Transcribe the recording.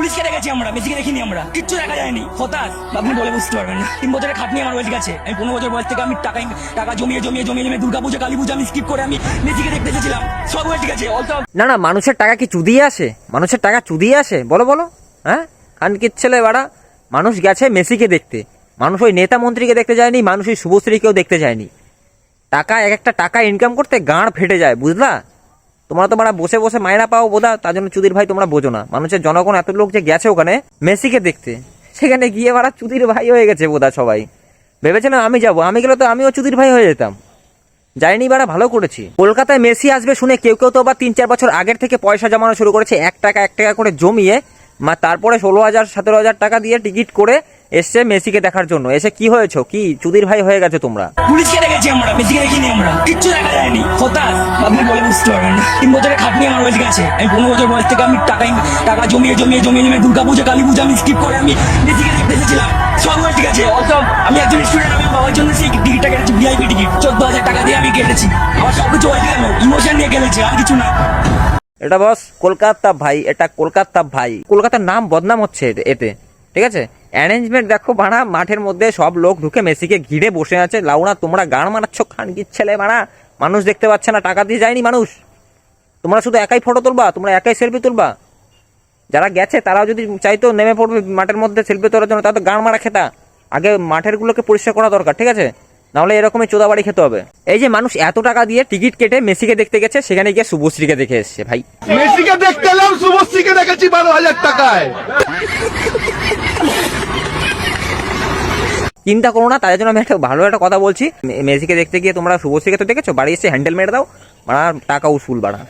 পুলিশকে দেখেছি আমরা, মেসিকে দেখিনি আমরা, কিচ্ছু দেখা যায়নি। হতাশ আপনি বলে বুঝতে পারবেন না। 3 বছরের খাটনি আমার ওয়েট গেছে। আমি 15 বছর বয়স থেকে আমি টাকা জমিয়ে দুর্গাপূজা কালী পুজো আমি স্কিপ করে আমি মেসিকে দেখতে এসেছিলাম। সব ওয়েট গেছে। না না, মানুষের টাকা কি চুদিয়ে আসে? মানুষের টাকা চুদিয়ে আসে? বলো বলো, হ্যাঁ? খানকির ছেলে বাড়া, মানুষ গেছে মেসিকে দেখতে, মানুষ ওই নেতা মন্ত্রীকে দেখতে যায়নি, মানুষ ওই শুভশ্রীকেও দেখতে যায়নি। টাকা এক একটা টাকা ইনকাম করতে গাঁড় ফেটে যায়, বুঝলা? তোমরা বসে বসে মায়না পাও বোধা, তার জন্য চুদির ভাই তোমরা বোঝো না। মানুষের জনগণ এত লোক যে গেছে ওখানে মেসিকে দেখতে, সেখানে গিয়ে বাড়া চুদির ভাই হয়ে গেছে বোধা সবাই। ভেবেছিলাম আমি যাবো, আমি গেলে তো আমিও চুদির ভাই হয়ে যেতাম। যাইনি বাড়া, ভালো করেছি। কলকাতায় মেসি আসবে শুনে কেউ কেউ তো আবার 3-4 বছর আগের থেকে পয়সা জমানো শুরু করেছে, 1 টাকা করে জমিয়ে। তারপরে 16,000-17,000 টাকা দিয়ে টিকিট করে এসছে মেসিকে দেখার জন্য। এসে কি হয়েছো, কি চুদির ভাই হয়ে গেছে তোমরা? পুলিশকে দেখেছি আমরা, মেসিকে দেখিনি আমরা, কিচ্ছু দেখা যায়নি। হতাশ আপনি বলে বুঝতে পারবেন না। 3 বছরের খাটনি আমার ওয়েট গেছে। আমি 15 বছর বয়স থেকে আমি টাকা জমিয়ে দুর্গাপূজা কালী পুজো আমি স্কিপ করে আমি মেসিকে দেখতে এসেছিলাম। সব ওয়েট গেছে। আমি একজন স্টুডেন্ট, আমি বাবার জন্য সেই টিকিটটা কেটেছি, ভিআইপি টিকিট 14,000 টাকা দিয়ে আমি কেটেছি। আমার সবকিছু ওয়েট গেল, ইমোশন নিয়ে কেটেছি, আর কিছু না। এটা বস কলকাতা ভাই, এটা কলকাতা ভাই, কলকাতার নাম বদনাম হচ্ছে এতে, ঠিক আছে? অ্যারেঞ্জমেন্ট দেখো বাড়া, মাঠের মধ্যে সব লোক ঢুকে মেসিকে ঘিরে বসে আছে। লাউনা তোমরা গান মারাচ্ছ খানকির ছেলে বাড়া, মানুষ দেখতে পাচ্ছে না, টাকা দিয়ে যায়নি মানুষ। তোমরা শুধু একাই ফটো তুলবা, তোমরা একাই সেলফি তুলবা। যারা গেছে তারাও যদি চাইতো নেমে পড়বে মাঠের মধ্যে সেলফি তোলার জন্য, তারা তো গান মারা খেতা। আগে মাঠের গুলোকে পরিষ্কার করা দরকার, ঠিক আছে? নাহলে এরকমই চোদাবাড়ি খেতে হবে। এই যে মানুষ এত টাকা দিয়ে টিকিট কেটে মেসিকে দেখতে গেছে, সেখানে গিয়ে শুভশ্রীকে দেখে এসছে। ভাই মেসিকে দেখতে এলাম, শুভশ্রীকে দেখেছি 12,000 টাকায়। চিন্তা করো না, তাদের জন্য আমি একটা ভালো একটা কথা বলছি। মেসিকে দেখতে গিয়ে তোমরা শুভশ্রীকে তো দেখেছো, বাড়ি এসে হ্যান্ডেল মেরে দাও, টাকা উসুল বাড়া।